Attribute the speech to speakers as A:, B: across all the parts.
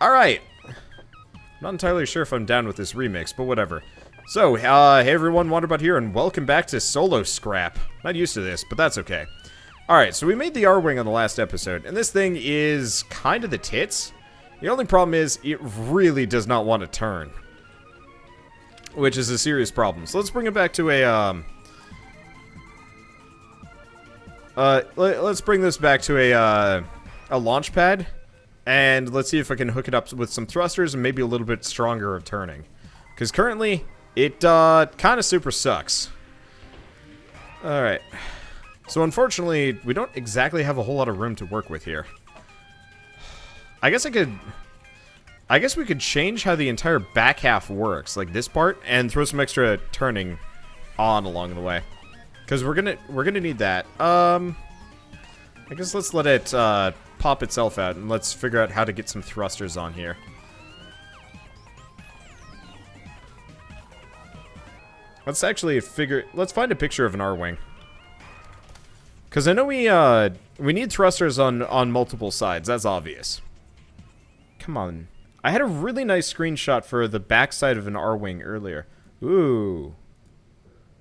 A: Alright. I'm not entirely sure if I'm down with this remix, but whatever. So, hey everyone, Wanderbot here, and welcome back to Solo Scrap. Not used to this, but that's okay. Alright, so we made the Arwing on the last episode, and this thing is kind of the tits. The only problem is, it really does not want to turn. Which is a serious problem. So let's bring it back to a, let's bring this back to a launch pad. And let's see if I can hook it up with some thrusters and maybe a little bit stronger of turning. Because currently, it kind of super sucks. Alright. So unfortunately, we don't exactly have a whole lot of room to work with here. I guess we could change how the entire back half works, like this part, and throw some extra turning on along the way. Because we're gonna need that. I guess let's let it pop itself out, and let's figure out how to get some thrusters on here. Let's actually let's find a picture of an Arwing. Because I know we need thrusters on multiple sides, that's obvious. Come on. I had a really nice screenshot for the backside of an Arwing earlier. Ooh,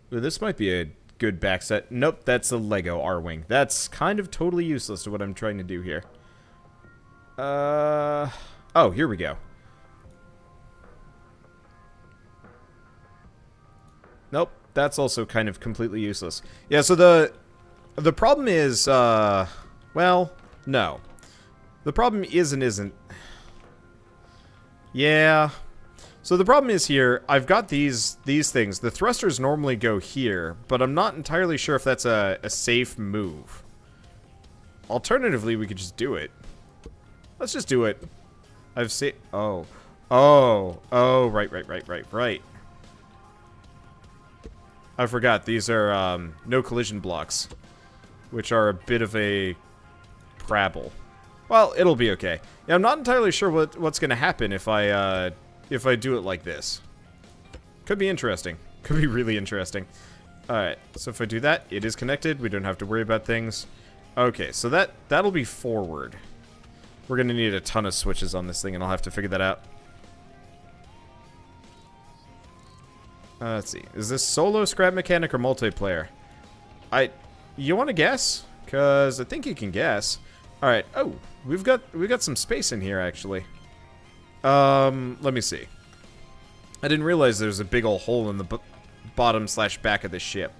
A: this might be a good backside. Nope, that's a Lego Arwing. That's kind of totally useless to what I'm trying to do here. Oh, here we go. Nope, that's also kind of completely useless. Yeah, so the problem is, well, no. The problem is and isn't. Yeah. So the problem is here, I've got these things. The thrusters normally go here, but I'm not entirely sure if that's a safe move. Alternatively, we could just do it. Let's just do it. I've seen... Oh, right. I forgot, these are, no collision blocks. Which are a bit of a prabble. Well, it'll be okay. Yeah, I'm not entirely sure what's gonna happen if I do it like this. Could be interesting. Could be really interesting. Alright, so if I do that, it is connected. We don't have to worry about things. Okay, so that'll be forward. We're gonna need a ton of switches on this thing, and I'll have to figure that out. Let's see. Is this solo scrap mechanic or multiplayer? You want to guess? Because I think you can guess. Alright. Oh, we've got some space in here, actually. Let me see. I didn't realize there's a big old hole in the bottom / back of the ship.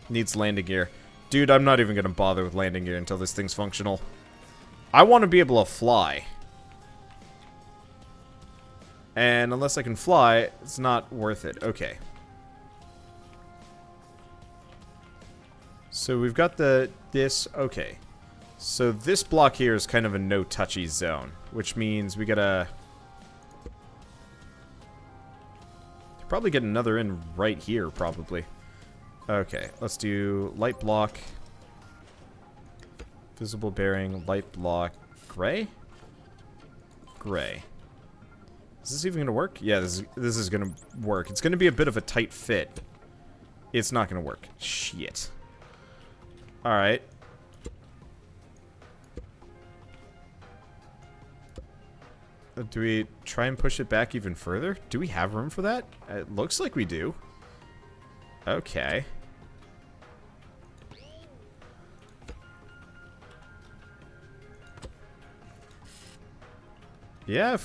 A: Needs landing gear. Dude, I'm not even going to bother with landing gear until this thing's functional. I want to be able to fly. And unless I can fly, it's not worth it. Okay. So we've got this. Okay. So this block here is kind of a no-touchy zone, which means we gotta probably get another in right here, probably. Okay, let's do light block, visible bearing, light block, gray? Gray. Is this even gonna work? Yeah, this is gonna work. It's gonna be a bit of a tight fit. It's not gonna work. Shit. Alright. Do we try and push it back even further? Do we have room for that? It looks like we do. Okay. Yeah,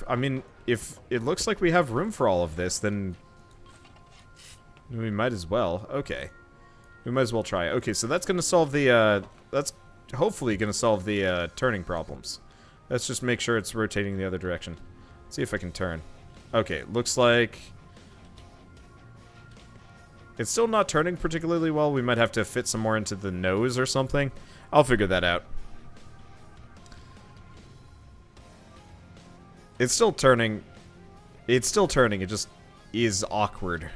A: if it looks like we have room for all of this, then we might as well. Okay. We might as well try. Okay, so that's going to solve the, that's hopefully going to solve the, turning problems. Let's just make sure it's rotating the other direction. Let's see if I can turn. Okay, looks like it's still not turning particularly well. We might have to fit some more into the nose or something. I'll figure that out. It's still turning. It's still turning. It just is awkward.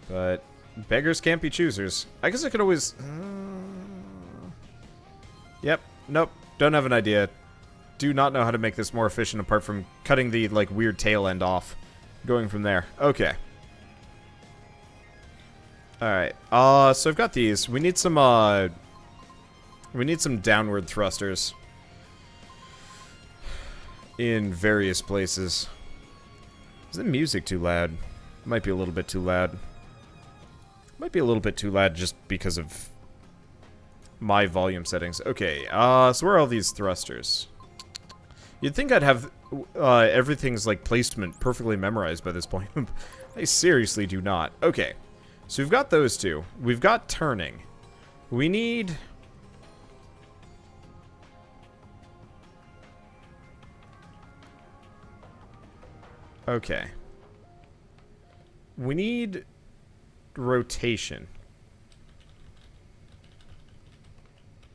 A: But beggars can't be choosers. I guess I could always... Yep. Nope. Don't have an idea. Do not know how to make this more efficient apart from cutting the, like, weird tail end off. Going from there. Okay. Alright, so I've got these. We need some downward thrusters. In various places. Is the music too loud? Might be a little bit too loud. Might be a little bit too loud just because of my volume settings. Okay, so where are all these thrusters? You'd think I'd have everything's like placement perfectly memorized by this point. I seriously do not. Okay, so we've got those two. We've got turning. We need... Okay. We need rotation.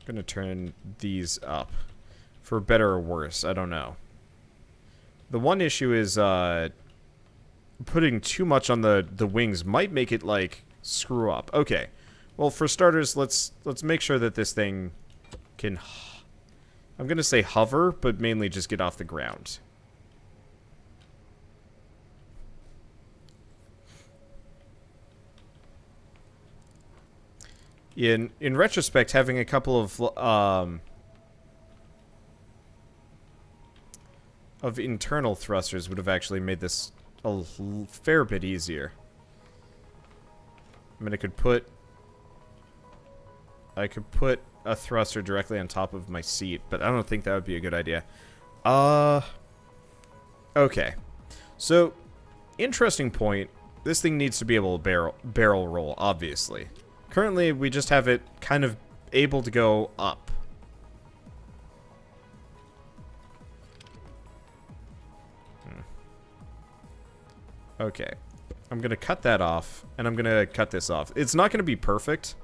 A: I'm gonna turn these up. For better or worse, I don't know. The one issue is putting too much on the wings might make it like screw up. Okay. Well, for starters, let's make sure that this thing can I'm gonna say hover, but mainly just get off the ground. In retrospect, having a couple of internal thrusters would have actually made this a fair bit easier. I mean, I could put a thruster directly on top of my seat, but I don't think that would be a good idea. Okay. So, interesting point. This thing needs to be able to barrel roll, obviously. Currently, we just have it kind of able to go up. Okay. I'm going to cut that off, and I'm going to cut this off. It's not going to be perfect.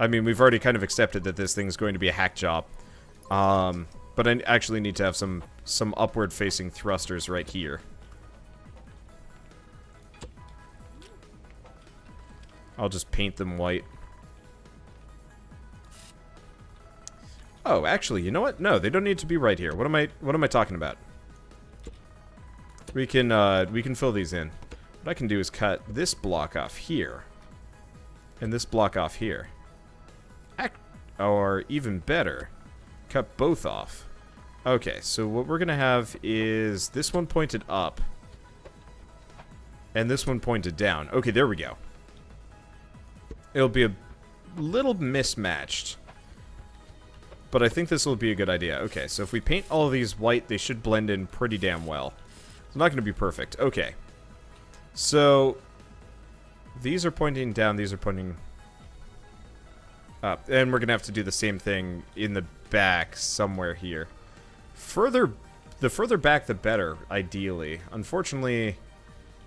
A: I mean, we've already kind of accepted that this thing's going to be a hack job. But I actually need to have some upward-facing thrusters right here. I'll just paint them white. Oh, actually, you know what? No, they don't need to be right here. What am I talking about? We can fill these in. What I can do is cut this block off here. And this block off here. Or even better, cut both off. Okay, so what we're gonna have is this one pointed up. And this one pointed down. Okay, there we go. It'll be a little mismatched. But I think this will be a good idea. Okay, so if we paint all of these white, they should blend in pretty damn well. It's not going to be perfect. Okay. So, these are pointing down, these are pointing up. And we're going to have to do the same thing in the back somewhere here. The further back, the better, ideally. Unfortunately,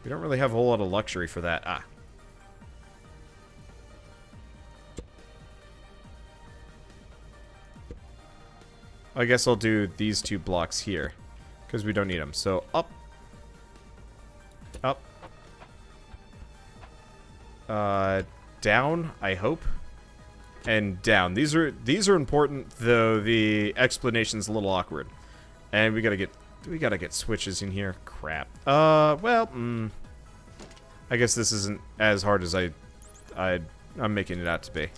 A: we don't really have a whole lot of luxury for that. Ah. I guess I'll do these two blocks here, because we don't need them. So, up. Up. Down, I hope. And down. These are important, though the explanation's a little awkward. And we gotta get switches in here. Crap. Well, I guess this isn't as hard as I'm making it out to be.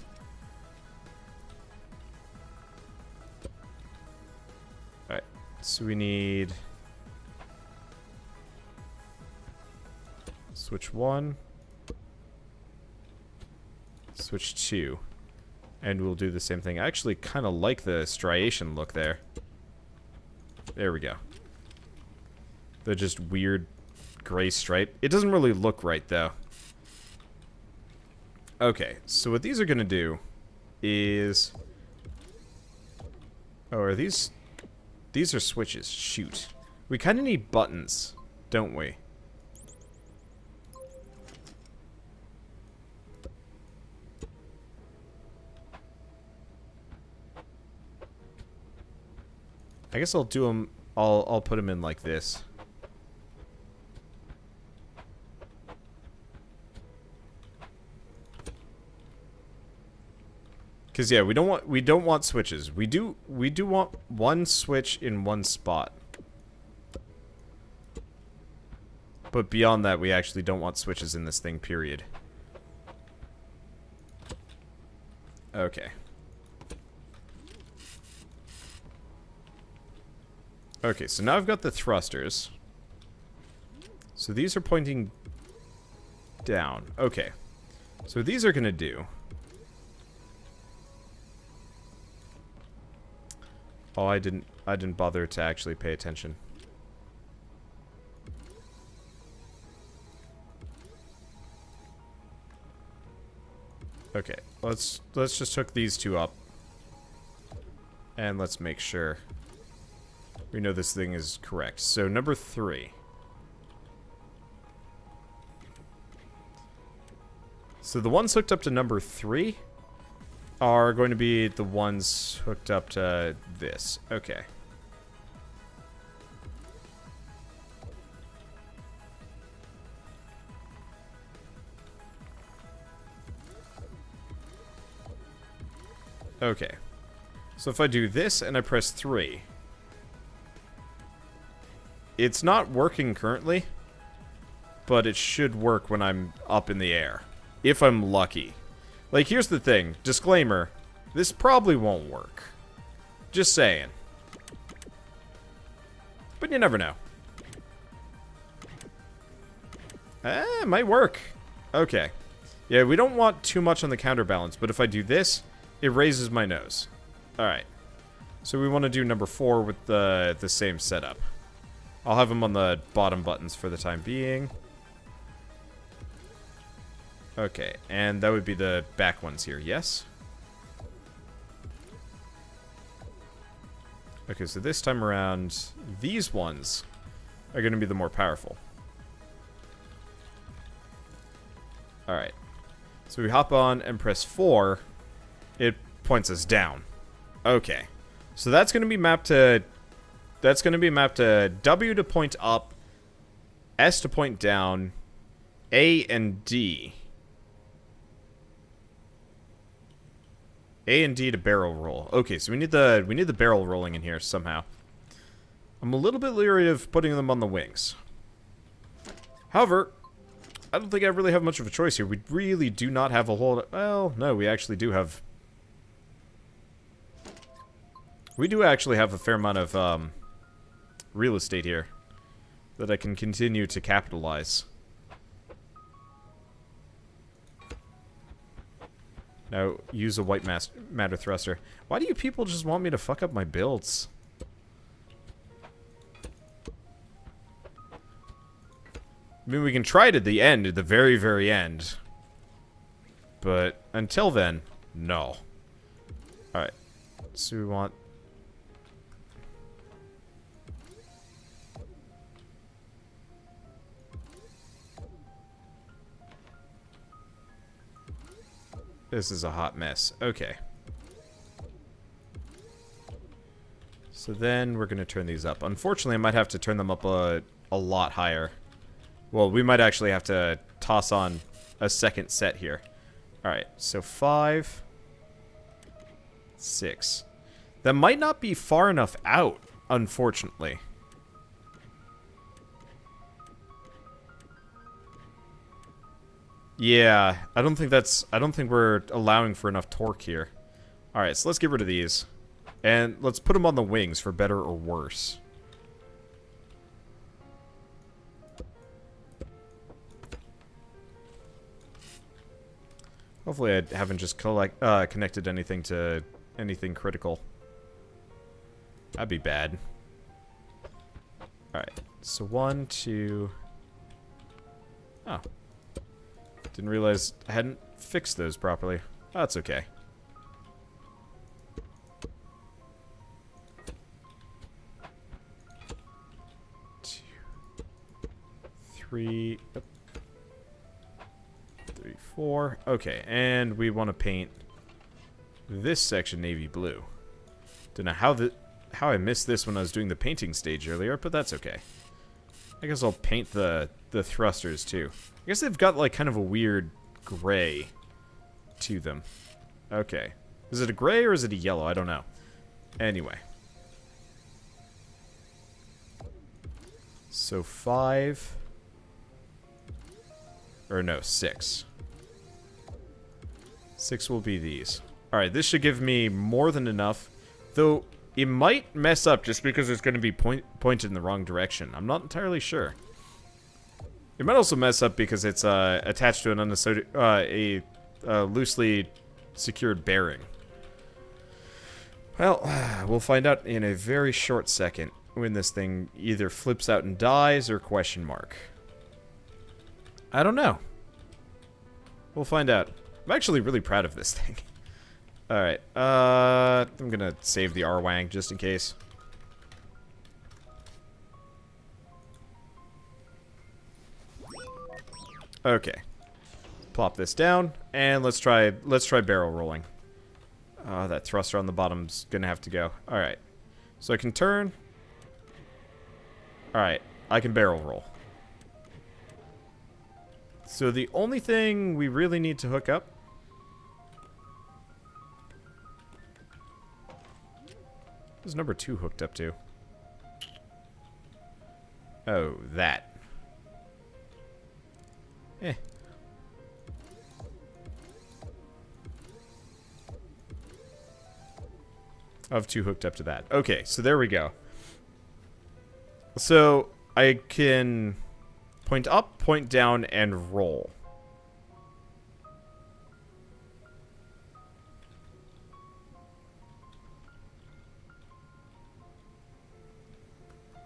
A: Alright, so we need switch 1, switch 2, and we'll do the same thing. I actually kind of like the striation look there. There we go. The just weird gray stripe. It doesn't really look right, though. Okay, so what these are going to do is... Oh, are these... These are switches. Shoot. We kind of need buttons, don't we? I guess I'll do them... I'll put them in like this. Because yeah, we don't want switches. We do want one switch in one spot. But beyond that, we actually don't want switches in this thing, period. Okay. Okay, so now I've got the thrusters. So these are pointing down. Okay. So what these are going to do... Oh, I didn't bother to actually pay attention. Okay, let's just hook these two up. And let's make sure we know this thing is correct. So number 3. So the ones hooked up to number 3 are going to be the ones hooked up to this. Okay. Okay. So if I do this and I press 3, it's not working currently, but it should work when I'm up in the air. If I'm lucky. Like, here's the thing. Disclaimer. This probably won't work. Just saying. But you never know. It might work. Okay. Yeah, we don't want too much on the counterbalance, but if I do this, it raises my nose. Alright. So we want to do number 4 with the same setup. I'll have them on the bottom buttons for the time being. Okay, and that would be the back ones here, yes? Okay, so this time around, these ones are going to be the more powerful. Alright. So we hop on and press 4. It points us down. Okay. So that's going to be mapped to... That's going to be mapped to W to point up, S to point down, A and D. A and D to barrel roll. Okay, so we need the barrel rolling in here somehow. I'm a little bit leery of putting them on the wings. However, I don't think I really have much of a choice here. We really do not have a whole... Well, no, we actually do have... We do actually have a fair amount of real estate here that I can continue to capitalize. Now, use a white matter thruster. Why do you people just want me to fuck up my builds? I mean, we can try it at the end, at the very, very end. But until then, no. Alright. So we want... This is a hot mess. Okay. So then we're going to turn these up. Unfortunately, I might have to turn them up a lot higher. Well, we might actually have to toss on a second set here. Alright, so 5, 6. That might not be far enough out, unfortunately. Yeah, I don't think we're allowing for enough torque here. Alright, so let's get rid of these. And let's put them on the wings for better or worse. Hopefully I haven't just connected anything to anything critical. That'd be bad. Alright, so 1, 2... Oh. Didn't realize I hadn't fixed those properly. Oh, that's okay. 2, 3, 3, 4. Okay, and we want to paint this section navy blue. Don't know how I missed this when I was doing the painting stage earlier, but that's okay. I guess I'll paint the thrusters too. I guess they've got like kind of a weird gray to them. Okay. Is it a gray or is it a yellow? I don't know. Anyway. So 5. Or no, 6. 6 will be these. Alright, this should give me more than enough. Though, it might mess up just because it's going to be pointed in the wrong direction. I'm not entirely sure. It might also mess up because it's attached to an loosely secured bearing. Well, we'll find out in a very short second when this thing either flips out and dies or question mark. I don't know. We'll find out. I'm actually really proud of this thing. Alright, I'm gonna save the Arwing just in case. Okay. Plop this down, and let's try barrel rolling. That thruster on the bottom's gonna have to go. Alright. So I can turn. Alright, I can barrel roll. So the only thing we really need to hook up is number 2 hooked up to? Oh, that. Eh. I have 2 hooked up to that. Okay, so there we go. So I can point up, point down, and roll.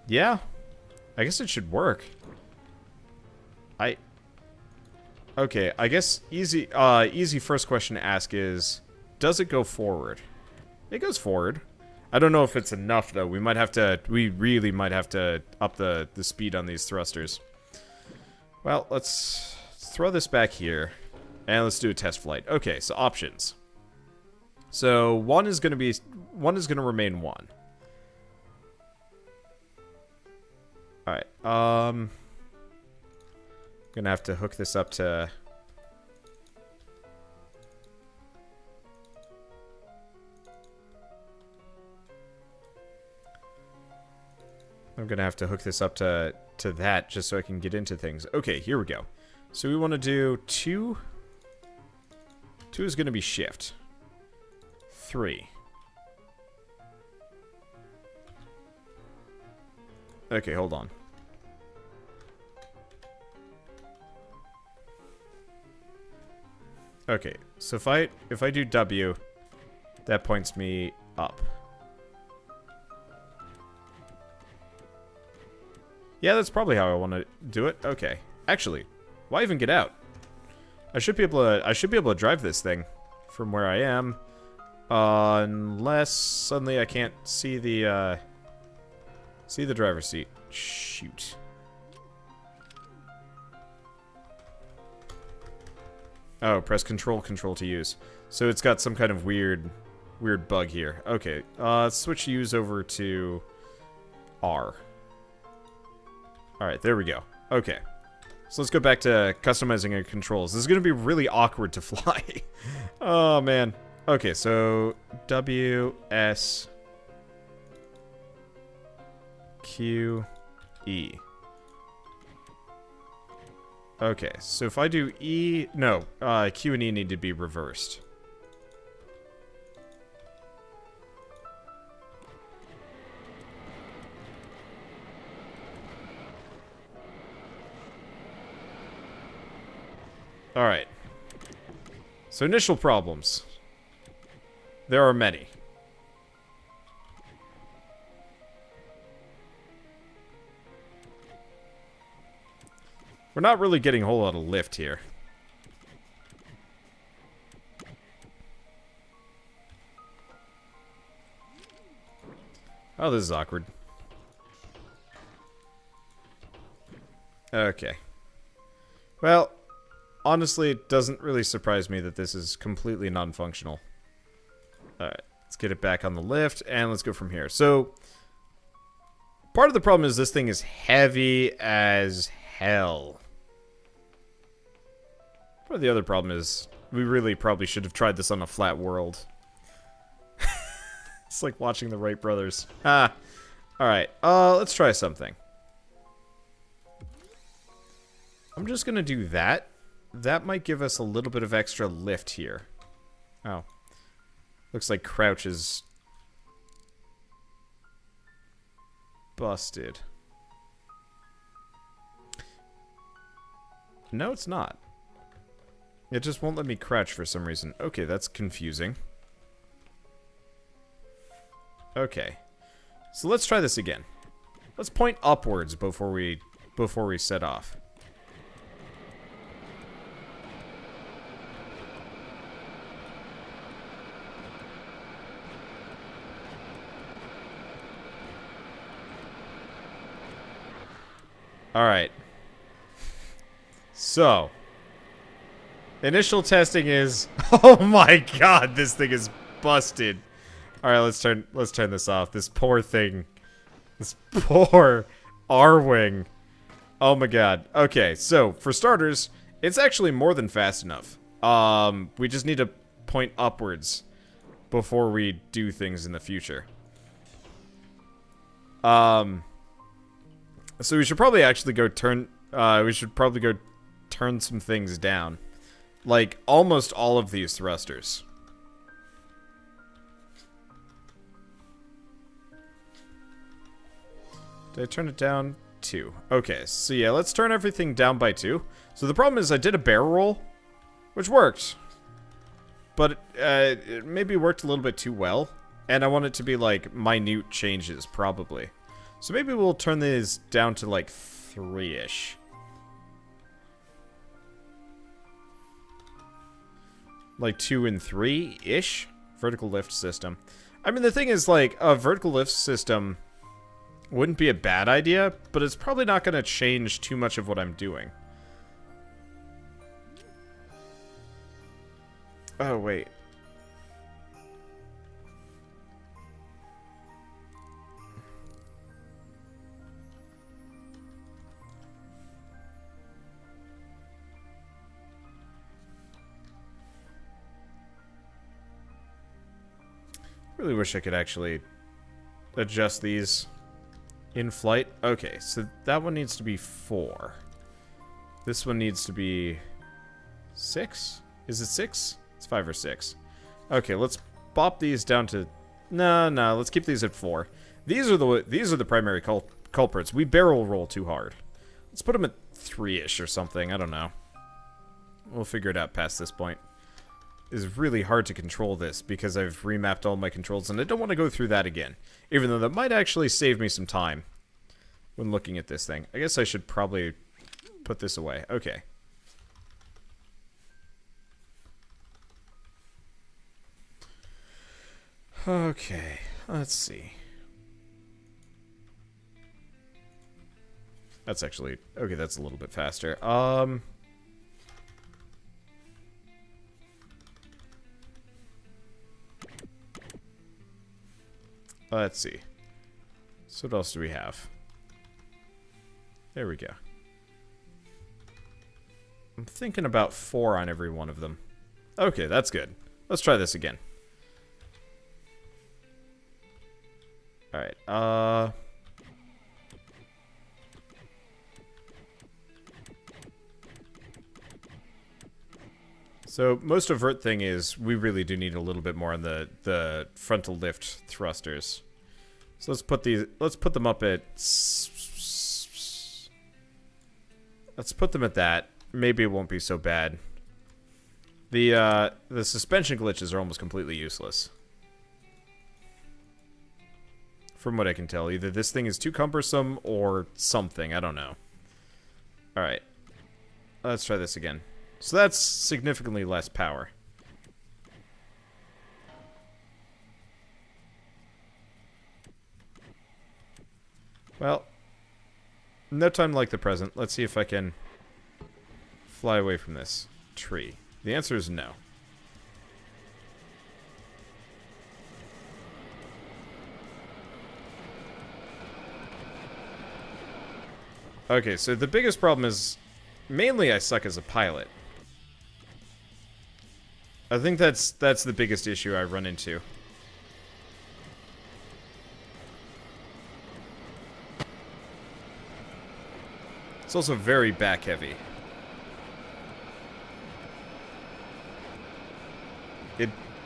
A: Yeah, I guess it should work. Okay, I guess easy first question to ask is, does it go forward? It goes forward. I don't know if it's enough though. We really might have to up the speed on these thrusters. Well, let's throw this back here, and let's do a test flight. Okay, so options. So one is gonna remain 1. Alright, gonna have to hook this up to... I'm gonna have to hook this up to that just so I can get into things. Okay, here we go. So we want to do 2. 2 is gonna be shift. 3. Okay, hold on. Okay, so if I do W, that points me up. Yeah, that's probably how I want to do it. Okay. Actually, why even get out? I should be able to drive this thing from where I am. Unless suddenly I can't see the driver's seat. Shoot. Oh, press control to use. So it's got some kind of weird bug here. Okay, let's switch use over to R. Alright, there we go. Okay. So let's go back to customizing our controls. This is going to be really awkward to fly. Oh, man. Okay, so W, S, Q, E. Okay, so if I do E... No, Q and E need to be reversed. Alright. So initial problems. There are many. We're not really getting a whole lot of lift here. Oh, this is awkward. Okay. Well, honestly, it doesn't really surprise me that this is completely non-functional. Alright, let's get it back on the lift, and let's go from here. So, part of the problem is this thing is heavy as hell. Part of the other problem is we really probably should have tried this on a flat world. It's like watching the Wright brothers. Ah. Alright, let's try something. I'm just gonna do that. That might give us a little bit of extra lift here. Oh. Looks like crouch is busted. No, it's not. It just won't let me crouch for some reason. Okay, that's confusing. Okay. So let's try this again. Let's point upwards before we set off. Alright. So. Initial testing is... Oh my god, this thing is busted. Alright, let's turn this off. This poor thing. This poor Arwing. Oh my god. Okay, so, for starters, it's actually more than fast enough. We just need to point upwards before we do things in the future. So we should probably actually go turn some things down. Like, almost all of these thrusters. Did I turn it down? 2. Okay, so yeah, let's turn everything down by 2. So the problem is I did a barrel roll, which worked. But it maybe worked a little bit too well. And I want it to be, like, minute changes, probably. So maybe we'll turn these down to, like, 3-ish. Like 2 and 3-ish? Vertical lift system. I mean, the thing is, like, a vertical lift system wouldn't be a bad idea, but it's probably not going to change too much of what I'm doing. Oh, wait. Really wish I could actually adjust these in flight. Okay, so that one needs to be 4. This one needs to be 6? Is it 6? It's 5 or 6. Okay, let's bop these down to... No, let's keep these at 4. These are the primary culprits. We barrel roll too hard. Let's put them at 3-ish or something. I don't know. We'll figure it out past this point. It's really hard to control this because I've remapped all my controls and I don't want to go through that again. Even though that might actually save me some time when looking at this thing. I guess I should probably put this away. Okay. Okay, let's see. That's actually... Okay, that's a little bit faster. Let's see. So what else do we have? There we go. I'm thinking about 4 on every one of them. Okay, that's good. Let's try this again. Alright, So, most overt thing is, we really do need a little bit more on the frontal lift thrusters. So let's put them up at... Let's put them at that. Maybe it won't be so bad. The suspension glitches are almost completely useless. From what I can tell, either this thing is too cumbersome or something, I don't know. Alright. Let's try this again. So that's significantly less power. Well, no time like the present. Let's see if I can fly away from this tree. The answer is no. Okay, so the biggest problem is mainly I suck as a pilot. I think that's the biggest issue I run into. It's also very back heavy.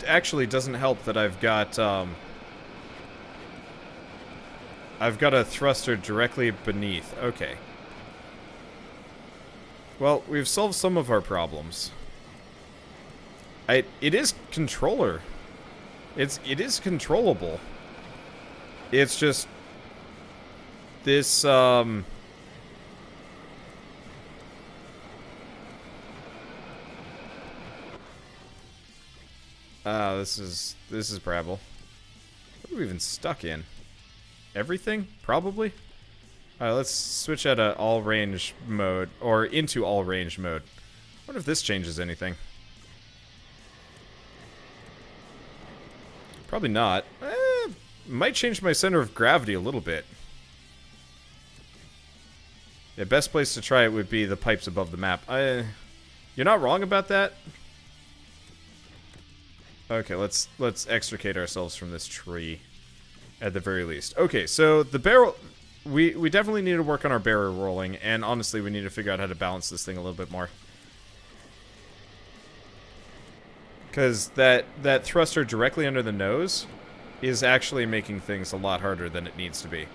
A: actually doesn't help that I've got a thruster directly beneath. Okay. Well, we've solved some of our problems. It is controller. It is controllable. It's just this this is Brabble. What are we even stuck in? Everything? Probably? Alright, let's switch out of all range mode, or into all range mode. I wonder if this changes anything. Probably not. Might change my center of gravity a little bit. The best place to try it would be the pipes above the map. You're not wrong about that. Okay, let's extricate ourselves from this tree, at the very least. Okay, so the barrel, we definitely need to work on our barrel rolling, and honestly, we need to figure out how to balance this thing a little bit more. Because that thruster directly under the nose is actually making things a lot harder than it needs to be.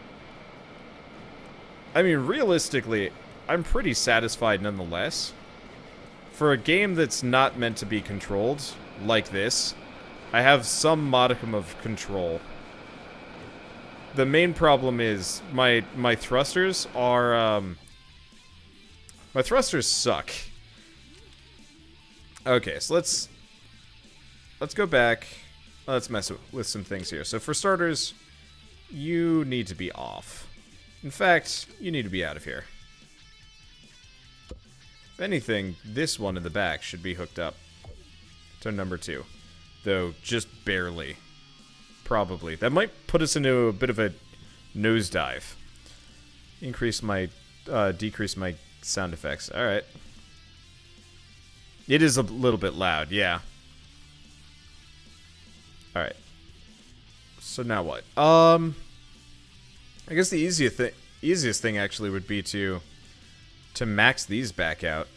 A: I mean, realistically, I'm pretty satisfied nonetheless. For a game that's not meant to be controlled, like this, I have some modicum of control. The main problem is my thrusters are, my thrusters suck. Okay, so let's go back. Let's mess with some things here. So for starters, you need to be off. In fact, you need to be out of here. If anything, this one in the back should be hooked up to number 2. Though, just barely. Probably. That might put us into a bit of a nosedive. Decrease my sound effects. Alright. It is a little bit loud, yeah. Alright. So now what? I guess the easiest thing actually would be to max these back out.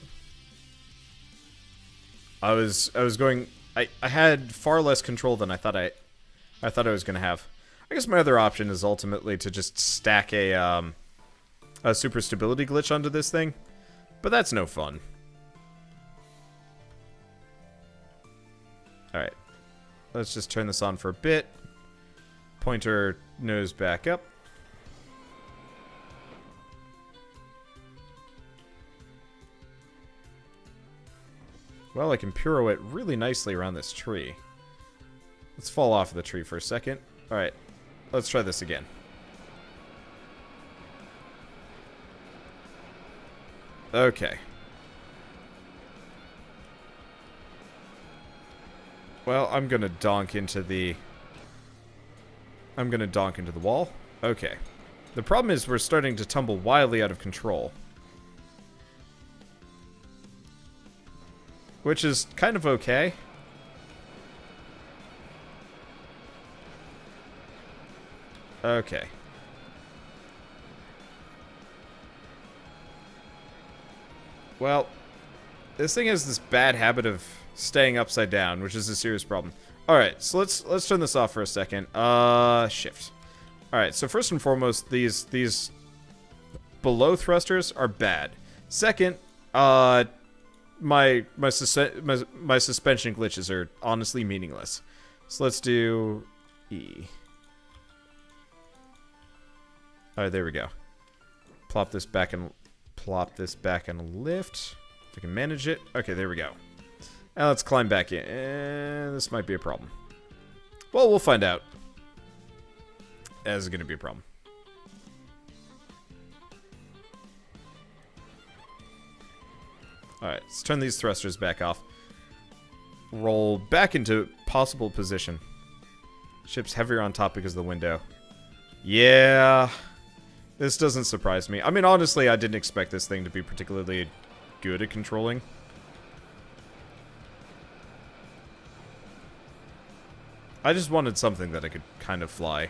A: I was going. I had far less control than I thought I was gonna have. I guess my other option is ultimately to just stack a super stability glitch onto this thing, but that's no fun. All right, let's just turn this on for a bit. Pointer nose back up. Well, I can pirouette really nicely around this tree. Let's fall off of the tree for a second. Alright, let's try this again. Okay. Well, I'm gonna donk into the wall. Okay. The problem is we're starting to tumble wildly out of control. Which is kind of okay. Okay. Well, this thing has this bad habit of staying upside down, which is a serious problem. Alright, so let's turn this off for a second. Shift. Alright, so first and foremost, these below thrusters are bad. Second, my suspension glitches are honestly meaningless. So let's do E. Alright, there we go. Plop this back and lift. If I can manage it. Okay, there we go. Now let's climb back in. This might be a problem. Well, we'll find out. This is going to be a problem. Alright, let's turn these thrusters back off. Roll back into possible position. Ship's heavier on top because of the window. Yeah. This doesn't surprise me. I mean, honestly, I didn't expect this thing to be particularly good at controlling. I just wanted something that I could kind of fly.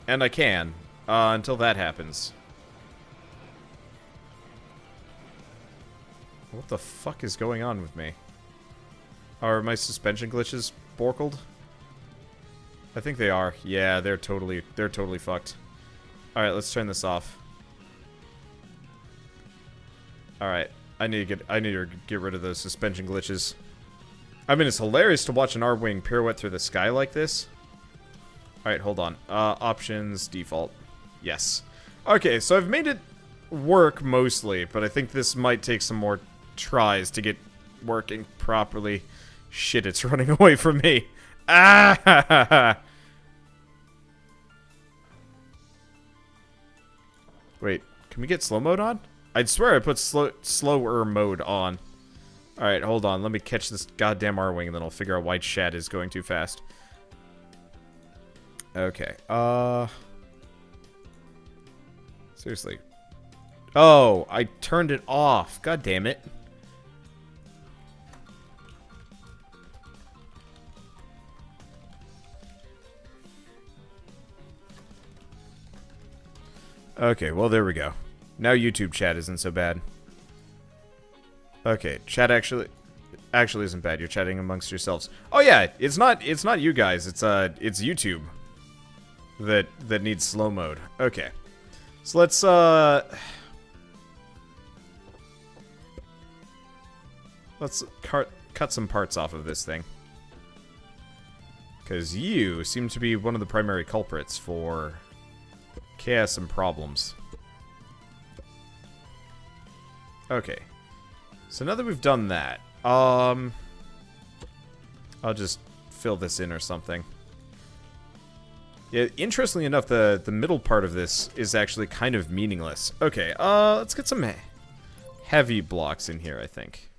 A: And I can, until that happens. What the fuck is going on with me? Are my suspension glitches borkled? I think they are. Yeah, they're totally fucked. Alright, let's turn this off. Alright. I need to get rid of those suspension glitches. I mean, it's hilarious to watch an Arwing pirouette through the sky like this. Alright, hold on. Options, default. Yes. Okay, so I've made it work mostly, but I think this might take some more tries to get working properly. Shit, it's running away from me. Ah! Wait, can we get slow mode on? I'd swear I put slower mode on. Alright, hold on. Let me catch this goddamn Arwing, and then I'll figure out why chat is going too fast. Okay, seriously. Oh, I turned it off. God damn it. Okay, well, there we go. Now YouTube chat isn't so bad. Okay, chat actually isn't bad. You're chatting amongst yourselves. Oh yeah, it's not you guys. It's YouTube that needs slow mode. Okay. So let's cut some parts off of this thing. Cuz you seem to be one of the primary culprits for chaos and problems. Okay. So now that we've done that, I'll just fill this in or something. Yeah, interestingly enough, the middle part of this is actually kind of meaningless. Okay, let's get some heavy blocks in here, I think.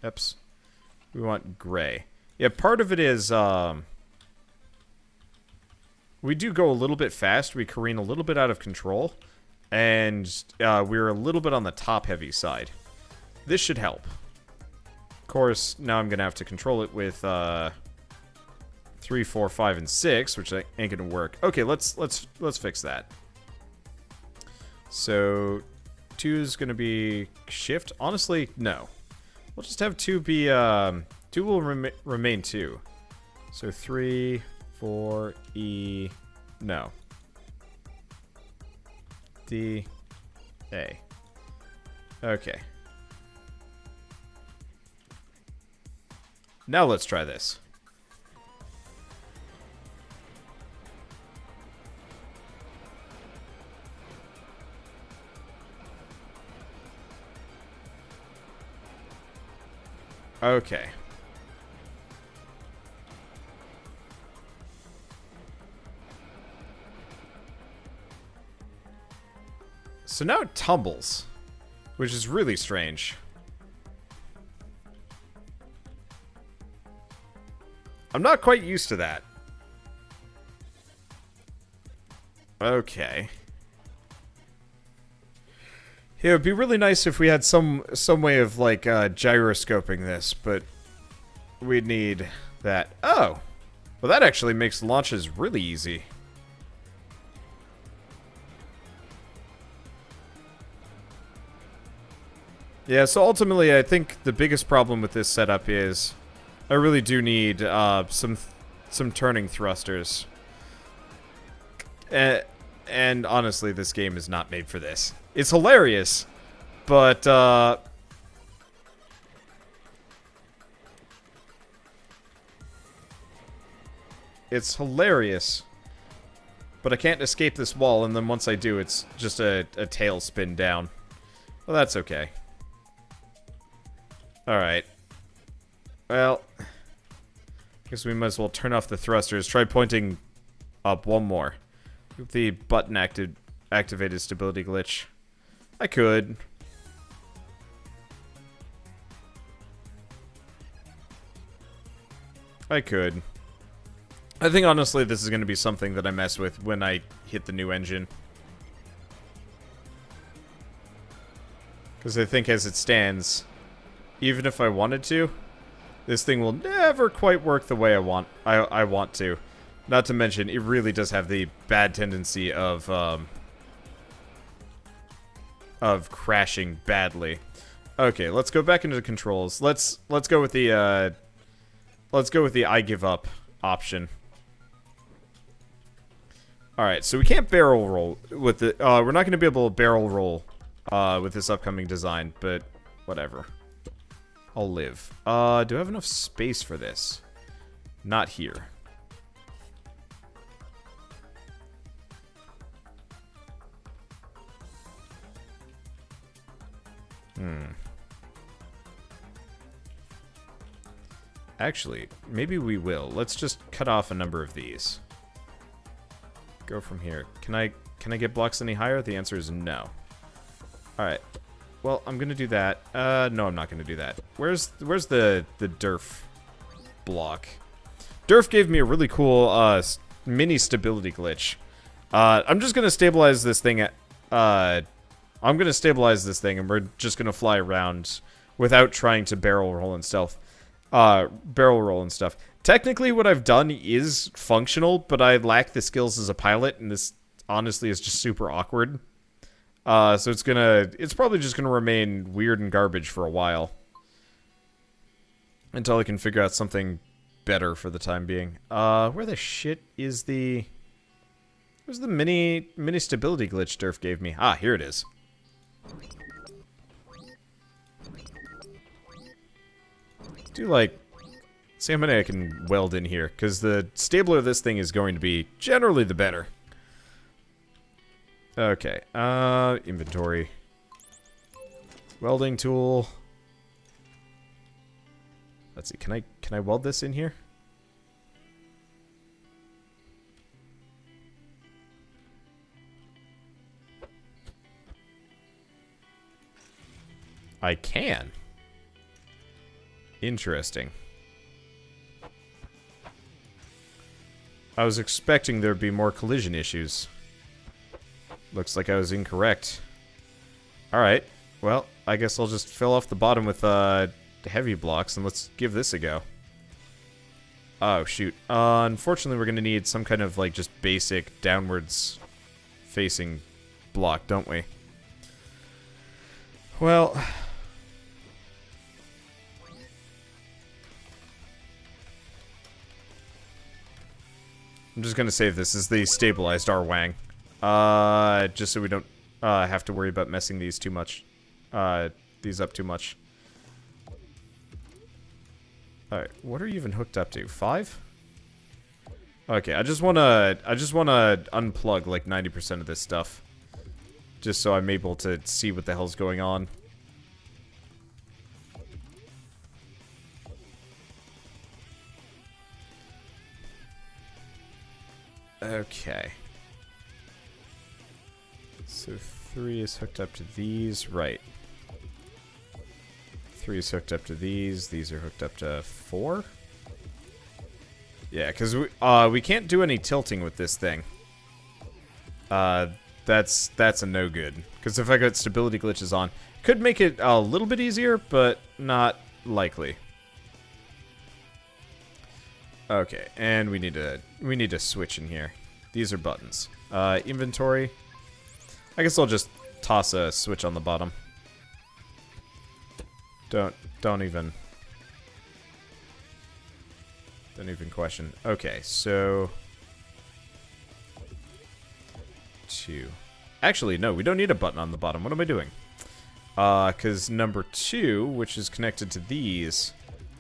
A: Oops. We want gray. Yeah, part of it is, we do go a little bit fast. We careen a little bit out of control. And we're a little bit on the top-heavy side. This should help. Of course, now I'm going to have to control it with 3, 4, 5, and 6, which ain't going to work. Okay, let's fix that. So, 2 is going to be shift. Honestly, no. We'll just have 2 be... 2 will remain 2. So 3, 4, E... No. D, A. Okay. Now let's try this. Okay. So now it tumbles, which is really strange. I'm not quite used to that. Okay. Yeah, it would be really nice if we had some way of, like, gyroscoping this, but we'd need that. Oh! Well, that actually makes launches really easy. Yeah, so ultimately, I think the biggest problem with this setup is I really do need some turning thrusters. And honestly, this game is not made for this. It's hilarious, but it's hilarious, but I can't escape this wall, and then once I do, it's just a tailspin down. Well, that's okay. Alright. Well, I guess we might as well turn off the thrusters. Try pointing up one more. The button activated stability glitch. I could. I think honestly this is going to be something that I mess with when I hit the new engine. Because I think as it stands, even if I wanted to, this thing will never quite work the way I want to. Not to mention, it really does have the bad tendency of of crashing badly. Okay, let's go back into the controls. Let's go with the I give up option. Alright, so we can't barrel roll with the we're not gonna be able to barrel roll with this upcoming design, but whatever. I'll live. Do I have enough space for this? Not here. Actually, maybe we will. Let's just cut off a number of these. Go from here. Can I get blocks any higher? The answer is no. Alright. Well, I'm gonna do that. No, I'm not gonna do that. Where's the Durf block? Durf gave me a really cool mini stability glitch. I'm just gonna stabilize this thing at I'm gonna stabilize this thing and we're just gonna fly around without trying to barrel roll and stuff. Technically what I've done is functional, but I lack the skills as a pilot, and this honestly is just super awkward. So it's probably just gonna remain weird and garbage for a while. Until I can figure out something better for the time being. Where the shit is the... Where's the mini stability glitch Durf gave me? Ah, here it is. Do like... See how many I can weld in here, because the stabler this thing is going to be generally the better. Okay, inventory. Welding tool. Let's see, can I weld this in here? I can. Interesting. I was expecting there'd be more collision issues. Looks like I was incorrect. Alright, well, I guess I'll just fill off the bottom with heavy blocks, and let's give this a go. Oh, shoot. Unfortunately, we're gonna need some kind of, like, just basic downwards facing block, don't we? Well... I'm just gonna save this as the stabilized Arwing. Just so we don't have to worry about messing these too much. These up too much. Alright, what are you even hooked up to? 5? Okay, I just wanna unplug like 90% of this stuff. Just so I'm able to see what the hell's going on. Okay. So 3 is hooked up to these, right. 3 is hooked up to these are hooked up to 4? Yeah, because we can't do any tilting with this thing. That's a no good. Because if I got stability glitches on, could make it a little bit easier, but not likely. Okay, and we need to switch in here. These are buttons. Inventory. I guess I'll just toss a switch on the bottom. Don't even question. Okay, so 2. Actually, no, we don't need a button on the bottom. What am I doing? Because number 2, which is connected to these,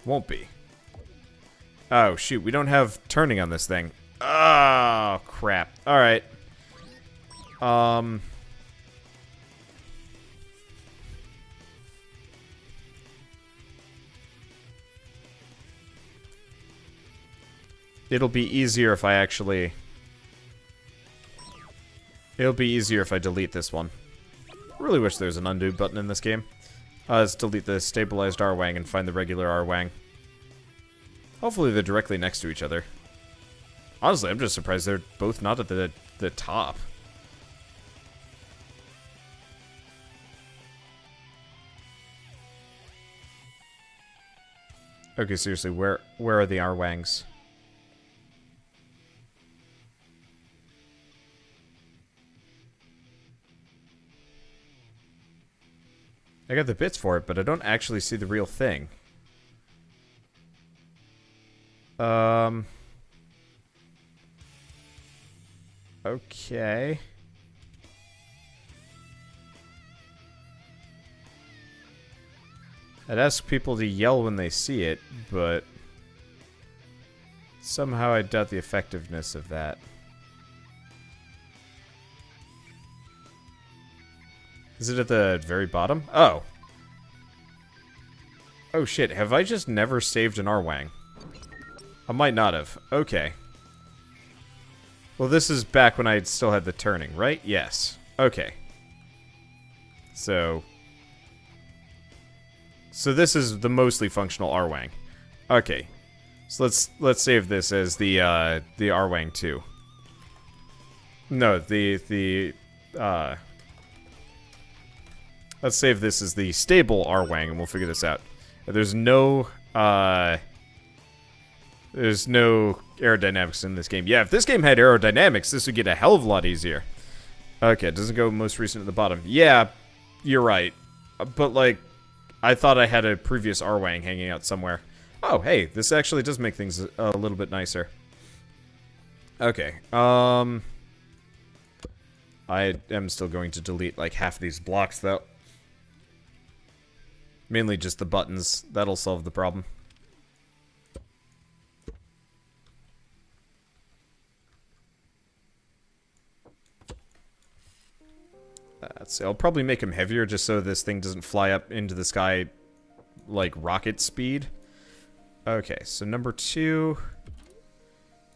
A: won't be. Oh, shoot, we don't have turning on this thing. Oh, crap. Alright. It'll be easier if I actually... It'll be easier if I delete this one. I really wish there was an undo button in this game. Let's delete the stabilized Arwing and find the regular Arwing. Hopefully they're directly next to each other. Honestly, I'm just surprised they're both not at the top. Okay, seriously, where are the Arwangs? I got the bits for it, but I don't actually see the real thing. Okay. I'd ask people to yell when they see it, but somehow I doubt the effectiveness of that. Is it at the very bottom? Oh. Oh shit, have I just never saved an Arwing? I might not have. Okay. Well, this is back when I still had the turning, right? Yes. Okay. So this is the mostly functional Arwing. Okay. So let's save this as the Arwing 2. No, let's save this as the stable Arwing, and we'll figure this out. There's no aerodynamics in this game. Yeah, if this game had aerodynamics, this would get a hell of a lot easier. Okay, it doesn't go most recent at the bottom. Yeah, you're right. But, like, I thought I had a previous Arwing hanging out somewhere. Oh, hey, this actually does make things a little bit nicer. Okay, I am still going to delete, like, half of these blocks, though. Mainly just the buttons. That'll solve the problem. Let's see, I'll probably make him heavier just so this thing doesn't fly up into the sky like rocket speed. Okay, so number 2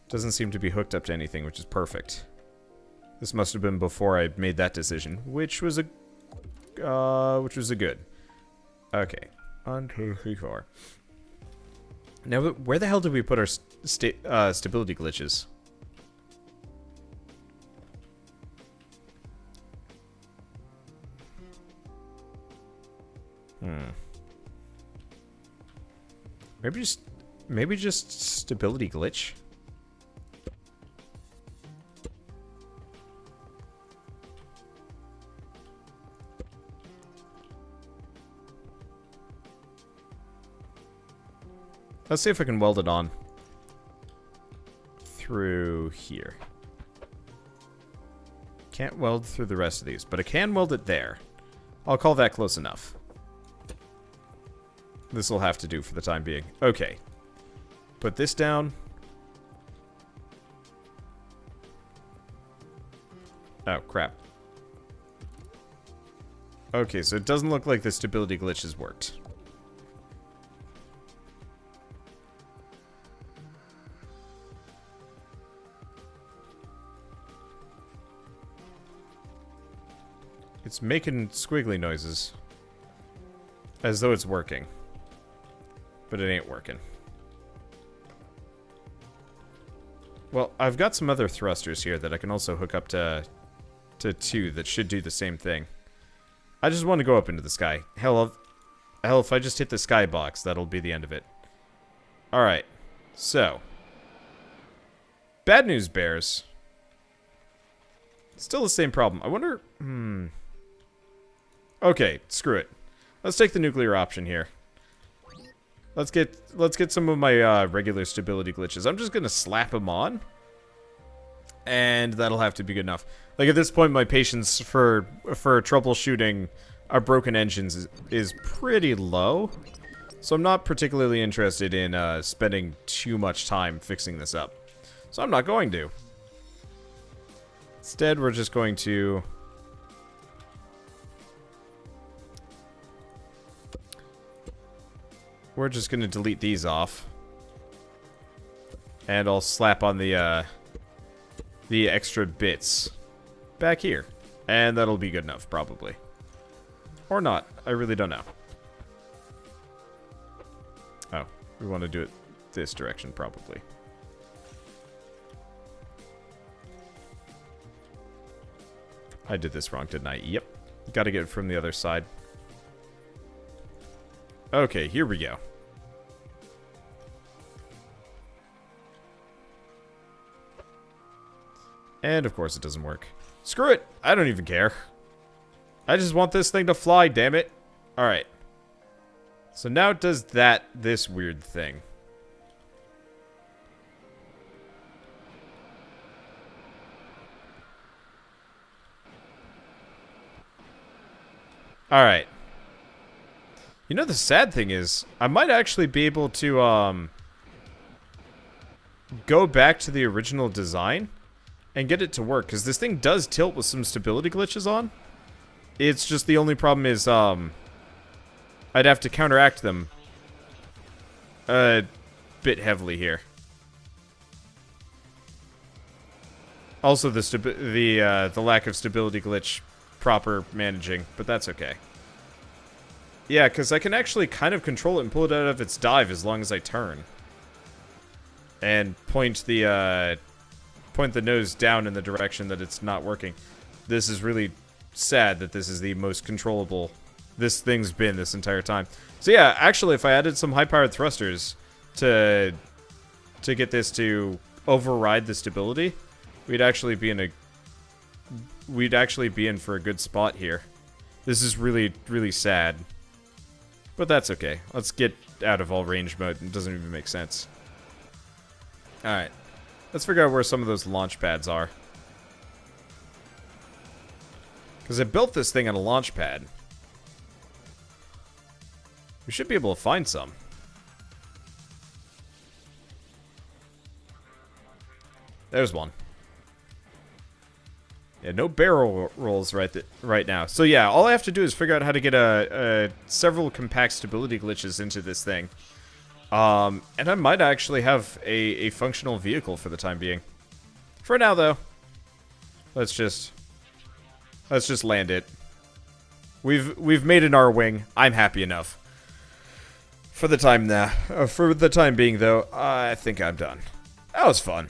A: doesn't seem to be hooked up to anything, which is perfect. This must have been before I made that decision, which was a good. Okay, 1, 2, 3, 4. Now, where the hell did we put our stability glitches? Maybe just stability glitch. Let's see if I can weld it on through here. Can't weld through the rest of these, but I can weld it there. I'll call that close enough. This will have to do for the time being. Okay. Put this down. Oh, crap. Okay, so it doesn't look like the stability glitch has worked. It's making squiggly noises. As though it's working. But it ain't working. Well, I've got some other thrusters here that I can also hook up to 2 that should do the same thing. I just want to go up into the sky. Hell, if I just hit the skybox, that'll be the end of it. Alright. So. Bad news bears. Still the same problem. I wonder... Okay, screw it. Let's take the nuclear option here. Let's get some of my regular stability glitches. I'm just gonna slap them on, and that'll have to be good enough. Like at this point, my patience for troubleshooting our broken engines is pretty low, so I'm not particularly interested in spending too much time fixing this up. So I'm not going to. Instead, we're just going to. We're just going to delete these off. And I'll slap on the extra bits back here. And that'll be good enough, probably. Or not. I really don't know. Oh, we want to do it this direction, probably. I did this wrong, didn't I? Yep. Gotta get it from the other side. Okay, here we go. And of course it doesn't work. Screw it! I don't even care. I just want this thing to fly, damn it. Alright. So now it does this weird thing. Alright. You know, the sad thing is, I might actually be able to, go back to the original design and get it to work, because this thing does tilt with some stability glitches on. It's just the only problem is, I'd have to counteract them a bit heavily here. Also, the lack of stability glitch proper managing, but that's okay. Yeah, because I can actually kind of control it and pull it out of its dive as long as I turn. And point the nose down in the direction that it's not working. This is really sad that this is the most controllable this thing's been this entire time. So yeah, actually, if I added some high-powered thrusters to get this to override the stability, we'd actually be in for a good spot here. This is really, really sad. But that's okay. Let's get out of all range mode. It doesn't even make sense. Alright. Let's figure out where some of those launch pads are. Because I built this thing on a launch pad. We should be able to find some. There's one. Yeah, no barrel rolls right now. So yeah, all I have to do is figure out how to get several compact stability glitches into this thing. And I might actually have a functional vehicle for the time being. For now, though, let's just land it. We've made an Arwing. I'm happy enough. For the time being, though, I think I'm done. That was fun.